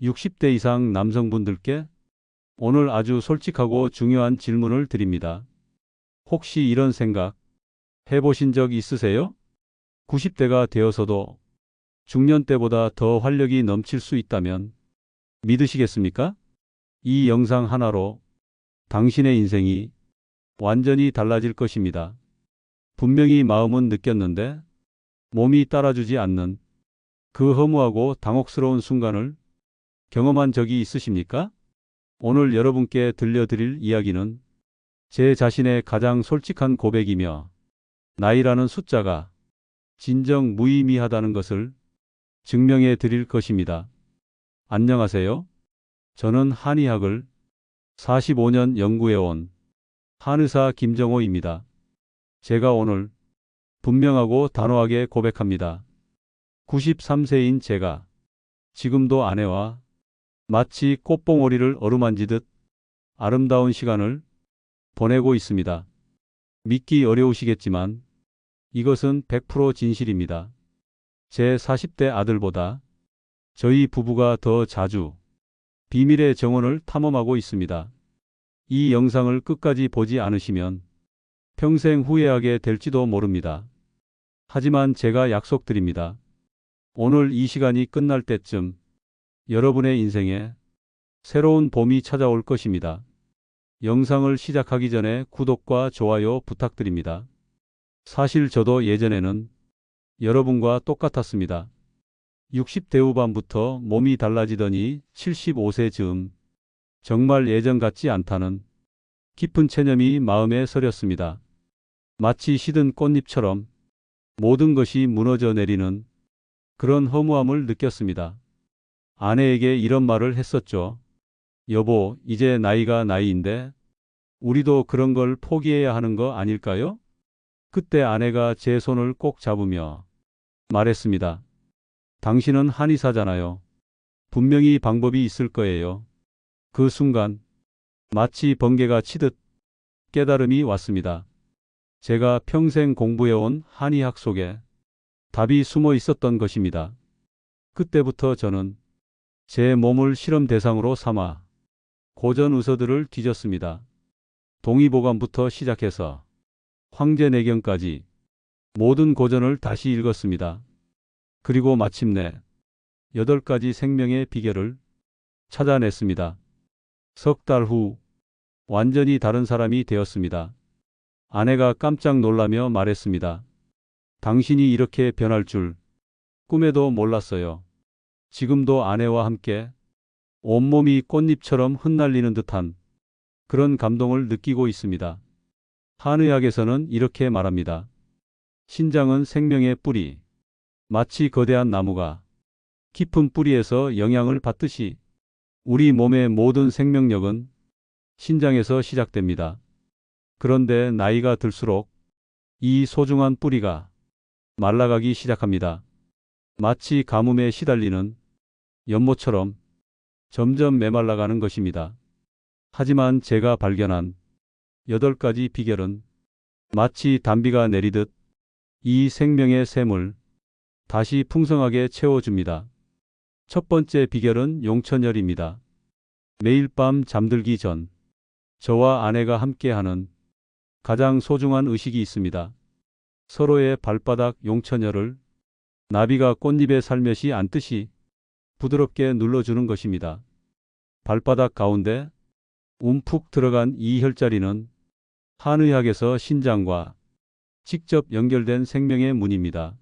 60대 이상 남성분들께 오늘 아주 솔직하고 중요한 질문을 드립니다. 혹시 이런 생각 해보신 적 있으세요? 90대가 되어서도 중년 때보다 더 활력이 넘칠 수 있다면 믿으시겠습니까? 이 영상 하나로 당신의 인생이 완전히 달라질 것입니다. 분명히 마음은 느꼈는데 몸이 따라주지 않는 그 허무하고 당혹스러운 순간을 경험한 적이 있으십니까? 오늘 여러분께 들려드릴 이야기는 제 자신의 가장 솔직한 고백이며 나이라는 숫자가 진정 무의미하다는 것을 증명해 드릴 것입니다. 안녕하세요. 저는 한의학을 45년 연구해온 한의사 김정호입니다. 제가 오늘 분명하고 단호하게 고백합니다. 93세인 제가 지금도 아내와 마치 꽃봉오리를 어루만지듯 아름다운 시간을 보내고 있습니다. 믿기 어려우시겠지만 이것은 100% 진실입니다. 제 40대 아들보다 저희 부부가 더 자주 비밀의 정원을 탐험하고 있습니다. 이 영상을 끝까지 보지 않으시면 평생 후회하게 될지도 모릅니다. 하지만 제가 약속드립니다. 오늘 이 시간이 끝날 때쯤 여러분의 인생에 새로운 봄이 찾아올 것입니다. 영상을 시작하기 전에 구독과 좋아요 부탁드립니다. 사실 저도 예전에는 여러분과 똑같았습니다. 60대 후반부터 몸이 달라지더니 75세 즈음 정말 예전 같지 않다는 깊은 체념이 마음에 서렸습니다. 마치 시든 꽃잎처럼 모든 것이 무너져 내리는 그런 허무함을 느꼈습니다. 아내에게 이런 말을 했었죠. 여보, 이제 나이가 나이인데 우리도 그런 걸 포기해야 하는 거 아닐까요? 그때 아내가 제 손을 꼭 잡으며 말했습니다. 당신은 한의사잖아요. 분명히 방법이 있을 거예요. 그 순간 마치 번개가 치듯 깨달음이 왔습니다. 제가 평생 공부해온 한의학 속에 답이 숨어 있었던 것입니다. 그때부터 저는 제 몸을 실험 대상으로 삼아 고전 의서들을 뒤졌습니다. 동의보감부터 시작해서 황제내경까지 모든 고전을 다시 읽었습니다. 그리고 마침내 8가지 생명의 비결을 찾아냈습니다. 석 달 후 완전히 다른 사람이 되었습니다. 아내가 깜짝 놀라며 말했습니다. 당신이 이렇게 변할 줄 꿈에도 몰랐어요. 지금도 아내와 함께 온몸이 꽃잎처럼 흩날리는 듯한 그런 감동을 느끼고 있습니다. 한의학에서는 이렇게 말합니다. 신장은 생명의 뿌리. 마치 거대한 나무가 깊은 뿌리에서 영향을 받듯이 우리 몸의 모든 생명력은 신장에서 시작됩니다. 그런데 나이가 들수록 이 소중한 뿌리가 말라가기 시작합니다. 마치 가뭄에 시달리는 연못처럼 점점 메말라가는 것입니다. 하지만 제가 발견한 8가지 비결은 마치 단비가 내리듯 이 생명의 샘을 다시 풍성하게 채워줍니다. 첫 번째 비결은 용천열입니다. 매일 밤 잠들기 전 저와 아내가 함께하는 가장 소중한 의식이 있습니다. 서로의 발바닥 용천열을 나비가 꽃잎에 살며시 앉듯이 부드럽게 눌러주는 것입니다. 발바닥 가운데 움푹 들어간 이 혈자리는 한의학에서 신장과 직접 연결된 생명의 문입니다.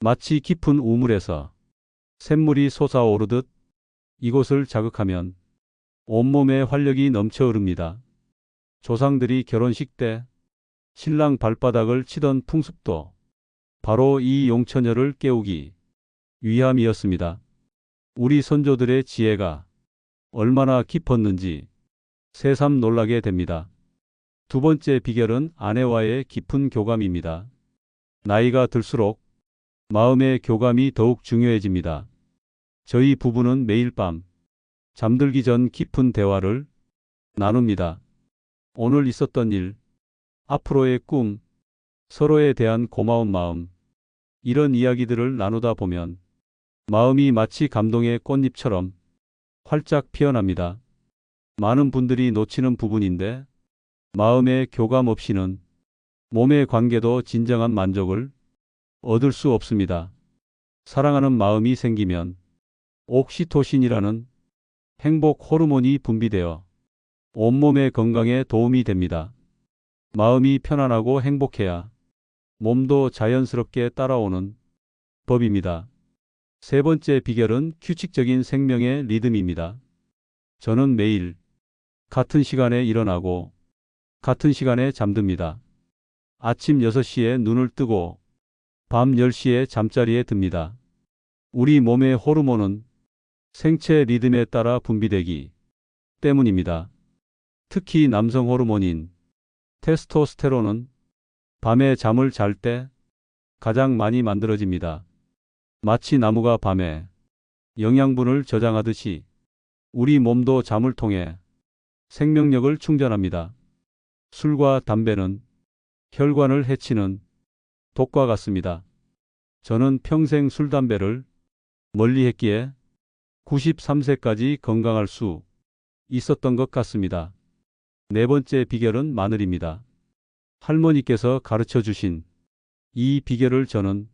마치 깊은 우물에서 샘물이 솟아오르듯 이곳을 자극하면 온몸에 활력이 넘쳐 흐릅니다. 조상들이 결혼식 때 신랑 발바닥을 치던 풍습도 바로 이 용천열을 깨우기 위함이었습니다. 우리 선조들의 지혜가 얼마나 깊었는지 새삼 놀라게 됩니다. 두 번째 비결은 아내와의 깊은 교감입니다. 나이가 들수록 마음의 교감이 더욱 중요해집니다. 저희 부부는 매일 밤 잠들기 전 깊은 대화를 나눕니다. 오늘 있었던 일, 앞으로의 꿈, 서로에 대한 고마운 마음, 이런 이야기들을 나누다 보면 마음이 마치 감동의 꽃잎처럼 활짝 피어납니다. 많은 분들이 놓치는 부분인데 마음의 교감 없이는 몸의 관계도 진정한 만족을 얻을 수 없습니다. 사랑하는 마음이 생기면 옥시토신이라는 행복 호르몬이 분비되어 온몸의 건강에 도움이 됩니다. 마음이 편안하고 행복해야 몸도 자연스럽게 따라오는 법입니다. 세 번째 비결은 규칙적인 생명의 리듬입니다. 저는 매일 같은 시간에 일어나고 같은 시간에 잠듭니다. 아침 6시에 눈을 뜨고 밤 10시에 잠자리에 듭니다. 우리 몸의 호르몬은 생체 리듬에 따라 분비되기 때문입니다. 특히 남성 호르몬인 테스토스테론은 밤에 잠을 잘 때 가장 많이 만들어집니다. 마치 나무가 밤에 영양분을 저장하듯이 우리 몸도 잠을 통해 생명력을 충전합니다. 술과 담배는 혈관을 해치는 독과 같습니다. 저는 평생 술, 담배를 멀리 했기에 93세까지 건강할 수 있었던 것 같습니다. 네 번째 비결은 마늘입니다. 할머니께서 가르쳐 주신 이 비결을 저는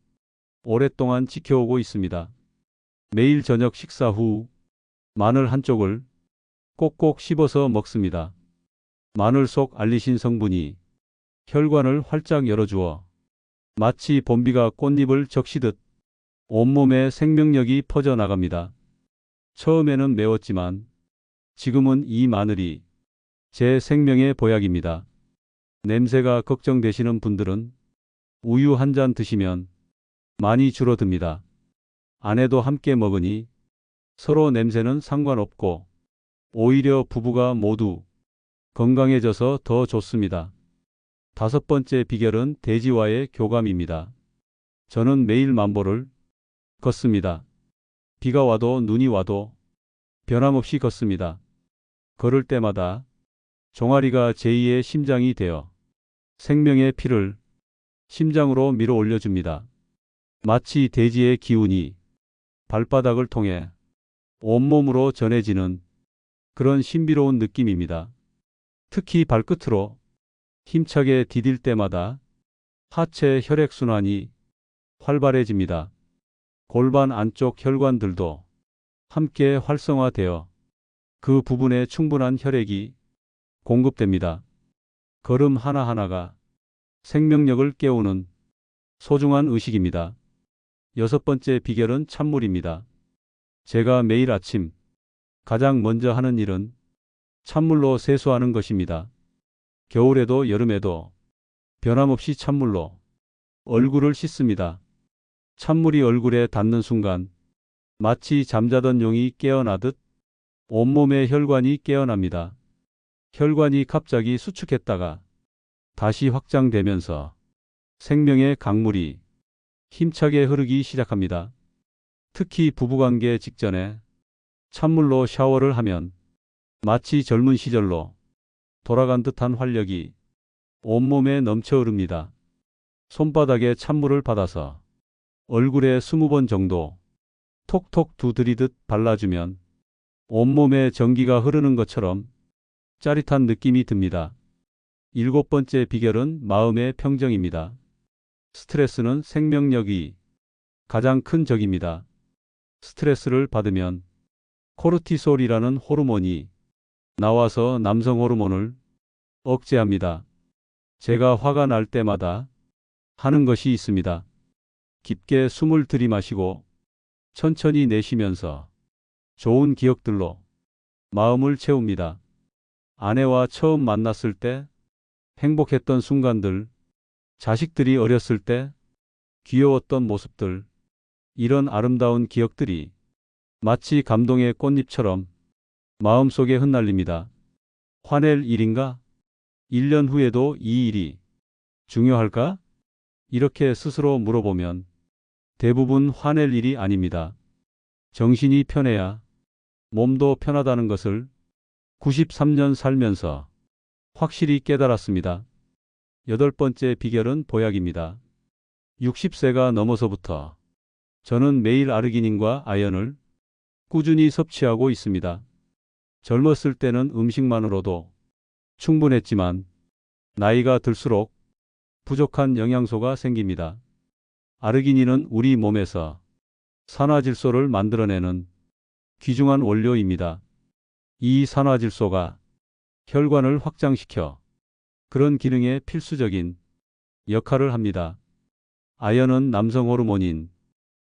오랫동안 지켜오고 있습니다. 매일 저녁 식사 후 마늘 한쪽을 꼭꼭 씹어서 먹습니다. 마늘 속 알리신 성분이 혈관을 활짝 열어주어 마치 봄비가 꽃잎을 적시듯 온몸에 생명력이 퍼져나갑니다. 처음에는 매웠지만 지금은 이 마늘이 제 생명의 보약입니다. 냄새가 걱정되시는 분들은 우유 한 잔 드시면 많이 줄어듭니다. 아내도 함께 먹으니 서로 냄새는 상관없고 오히려 부부가 모두 건강해져서 더 좋습니다. 다섯 번째 비결은 대지와의 교감입니다. 저는 매일 만보를 걷습니다. 비가 와도 눈이 와도 변함없이 걷습니다. 걸을 때마다 종아리가 제2의 심장이 되어 생명의 피를 심장으로 밀어 올려줍니다. 마치 대지의 기운이 발바닥을 통해 온몸으로 전해지는 그런 신비로운 느낌입니다. 특히 발끝으로 힘차게 디딜 때마다 하체 혈액순환이 활발해집니다. 골반 안쪽 혈관들도 함께 활성화되어 그 부분에 충분한 혈액이 공급됩니다. 걸음 하나하나가 생명력을 깨우는 소중한 의식입니다. 여섯 번째 비결은 찬물입니다. 제가 매일 아침 가장 먼저 하는 일은 찬물로 세수하는 것입니다. 겨울에도 여름에도 변함없이 찬물로 얼굴을 씻습니다. 찬물이 얼굴에 닿는 순간 마치 잠자던 용이 깨어나듯 온몸의 혈관이 깨어납니다. 혈관이 갑자기 수축했다가 다시 확장되면서 생명의 강물이 힘차게 흐르기 시작합니다. 특히 부부관계 직전에 찬물로 샤워를 하면 마치 젊은 시절로 돌아간 듯한 활력이 온몸에 넘쳐 흐릅니다. 손바닥에 찬물을 받아서 얼굴에 20번 정도 톡톡 두드리듯 발라주면 온몸에 전기가 흐르는 것처럼 짜릿한 느낌이 듭니다. 일곱 번째 비결은 마음의 평정입니다. 스트레스는 생명력이 가장 큰 적입니다. 스트레스를 받으면 코르티솔이라는 호르몬이 나와서 남성 호르몬을 억제합니다. 제가 화가 날 때마다 하는 것이 있습니다. 깊게 숨을 들이마시고 천천히 내쉬면서 좋은 기억들로 마음을 채웁니다. 아내와 처음 만났을 때 행복했던 순간들, 자식들이 어렸을 때 귀여웠던 모습들, 이런 아름다운 기억들이 마치 감동의 꽃잎처럼 마음속에 흩날립니다. 화낼 일인가? 1년 후에도 이 일이 중요할까? 이렇게 스스로 물어보면 대부분 화낼 일이 아닙니다. 정신이 편해야 몸도 편하다는 것을 93년 살면서 확실히 깨달았습니다. 여덟 번째 비결은 보약입니다. 60세가 넘어서부터 저는 매일 아르기닌과 아연을 꾸준히 섭취하고 있습니다. 젊었을 때는 음식만으로도 충분했지만 나이가 들수록 부족한 영양소가 생깁니다. 아르기닌은 우리 몸에서 산화질소를 만들어내는 귀중한 원료입니다. 이 산화질소가 혈관을 확장시켜 그런 기능에 필수적인 역할을 합니다. 아연은 남성 호르몬인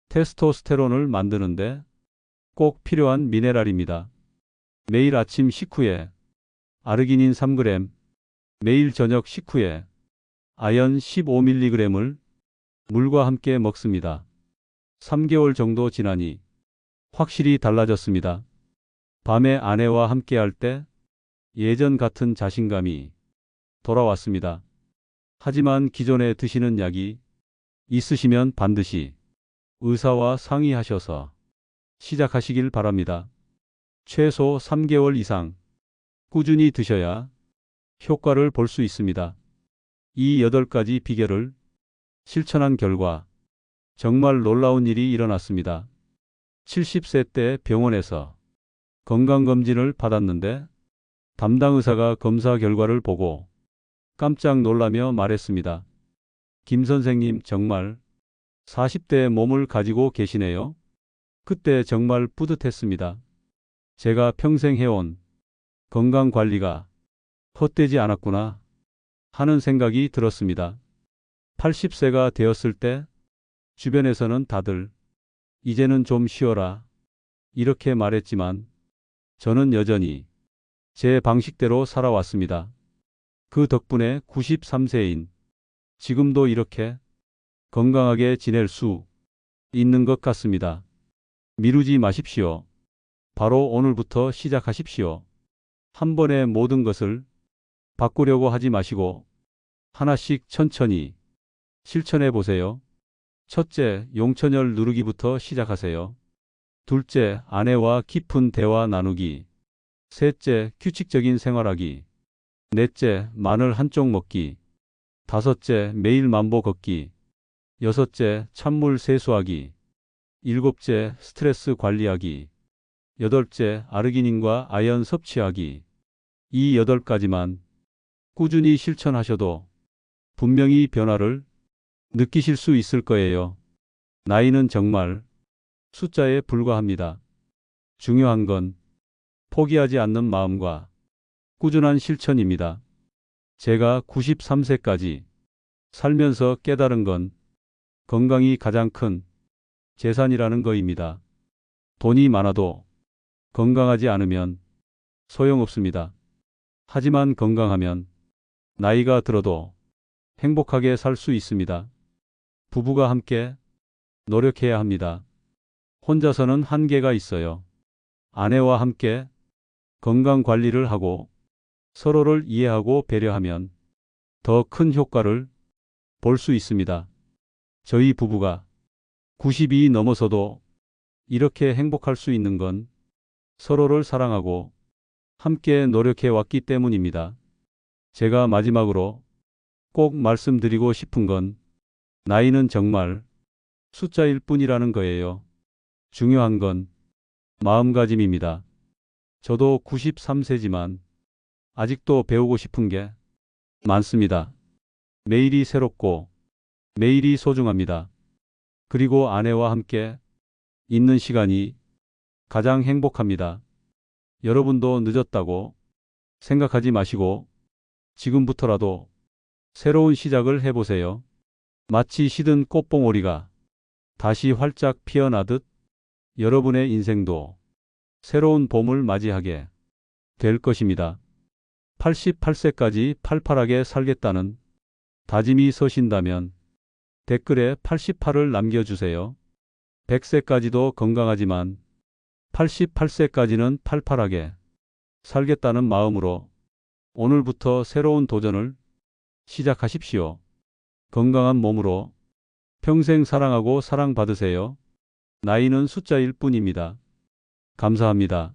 테스토스테론을 만드는데 꼭 필요한 미네랄입니다. 매일 아침 식후에 아르기닌 3g, 매일 저녁 식후에 아연 15mg을 물과 함께 먹습니다. 3개월 정도 지나니 확실히 달라졌습니다. 밤에 아내와 함께할 때 예전 같은 자신감이 돌아왔습니다. 하지만 기존에 드시는 약이 있으시면 반드시 의사와 상의하셔서 시작하시길 바랍니다. 최소 3개월 이상 꾸준히 드셔야 효과를 볼 수 있습니다. 이 8가지 비결을 실천한 결과 정말 놀라운 일이 일어났습니다. 70세 때 병원에서 건강검진을 받았는데 담당 의사가 검사 결과를 보고 깜짝 놀라며 말했습니다. 김 선생님 정말 40대의 몸을 가지고 계시네요. 그때 정말 뿌듯했습니다. 제가 평생 해온 건강관리가 헛되지 않았구나 하는 생각이 들었습니다. 80세가 되었을 때 주변에서는 다들 이제는 좀 쉬어라 이렇게 말했지만 저는 여전히 제 방식대로 살아왔습니다. 그 덕분에 93세인 지금도 이렇게 건강하게 지낼 수 있는 것 같습니다. 미루지 마십시오. 바로 오늘부터 시작하십시오. 한 번에 모든 것을 바꾸려고 하지 마시고 하나씩 천천히 실천해 보세요. 첫째, 용천열 누르기부터 시작하세요. 둘째, 아내와 깊은 대화 나누기. 셋째, 규칙적인 생활하기. 넷째, 마늘 한쪽 먹기. 다섯째, 매일 만보 걷기. 여섯째, 찬물 세수하기. 일곱째, 스트레스 관리하기. 여덟째, 아르기닌과 아연 섭취하기. 이 8가지만 꾸준히 실천하셔도 분명히 변화를 느끼실 수 있을 거예요. 나이는 정말 숫자에 불과합니다. 중요한 건 포기하지 않는 마음과 꾸준한 실천입니다. 제가 93세까지 살면서 깨달은 건 건강이 가장 큰 재산이라는 거입니다. 돈이 많아도 건강하지 않으면 소용없습니다. 하지만 건강하면 나이가 들어도 행복하게 살 수 있습니다. 부부가 함께 노력해야 합니다. 혼자서는 한계가 있어요. 아내와 함께 건강 관리를 하고 서로를 이해하고 배려하면 더 큰 효과를 볼 수 있습니다. 저희 부부가 90이 넘어서도 이렇게 행복할 수 있는 건 서로를 사랑하고 함께 노력해 왔기 때문입니다. 제가 마지막으로 꼭 말씀드리고 싶은 건 나이는 정말 숫자일 뿐이라는 거예요. 중요한 건 마음가짐입니다. 저도 93세지만 아직도 배우고 싶은 게 많습니다. 매일이 새롭고 매일이 소중합니다. 그리고 아내와 함께 있는 시간이 가장 행복합니다. 여러분도 늦었다고 생각하지 마시고 지금부터라도 새로운 시작을 해보세요. 마치 시든 꽃봉오리가 다시 활짝 피어나듯 여러분의 인생도 새로운 봄을 맞이하게 될 것입니다. 88세까지 팔팔하게 살겠다는 다짐이 서신다면 댓글에 88을 남겨주세요. 100세까지도 건강하지만 88세까지는 팔팔하게 살겠다는 마음으로 오늘부터 새로운 도전을 시작하십시오. 건강한 몸으로 평생 사랑하고 사랑받으세요. 나이는 숫자일 뿐입니다. 감사합니다.